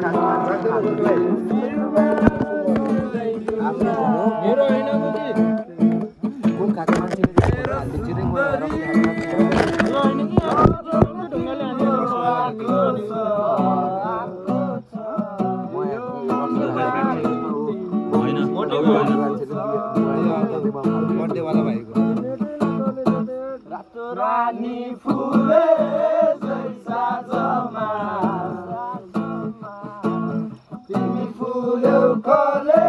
मेरो होइन कि को खाएको मान्छेले हालिदिन्छ ढुङ्गाले रानी फुले जैसा जमा तिमी फुल्यौ कले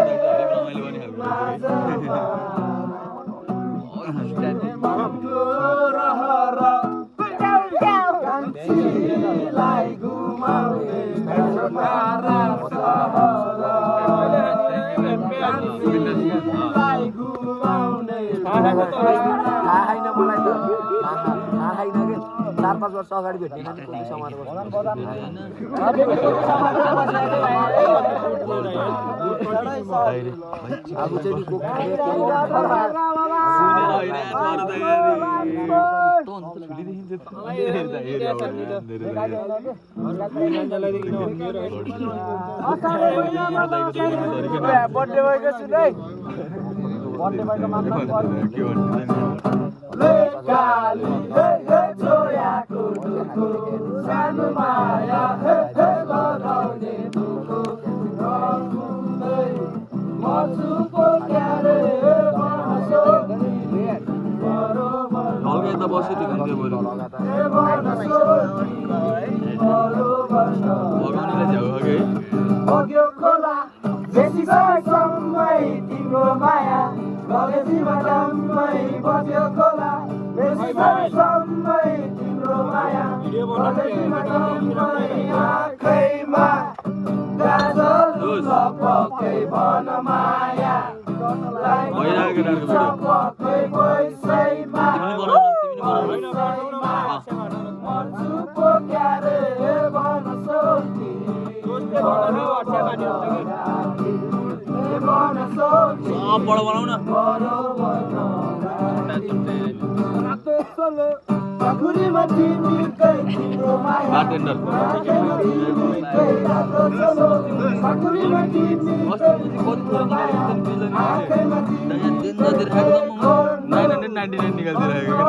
कान्छीलाई घुमाउने कान्छीलाई घुमाउने थाहा छैन मलाई त थाहा छैन कि 4-5 वर्ष अगाडि भेट्ने मान्छे कुनै समारोह अब चाहिँ नि को खाने बर्थडे भएको सुनै बर्थडे भएको मात्र काली हे हे छोयाको दुखो सानो माया हे हे लगाउने दुखो नकुन्दै मचुको क्यारे बनसो बरोबर हल्का यता बस्यो त्यो गन्थ्यो बरु भगाउनेलाई झ्याउ है बग्यो खोला बेसी समय तिम्रो माया गलेसीमा जम्मै बग्यो खोला बेसी समय तिम्रो माया गलेसीमा जम्मै आँखैमा गाजल लपकै बन माया पक्कै पैसैमा मर्चुको क्यारे बन सोची बडो बनाऊ न बारटेन्डर निकालिदिरहेको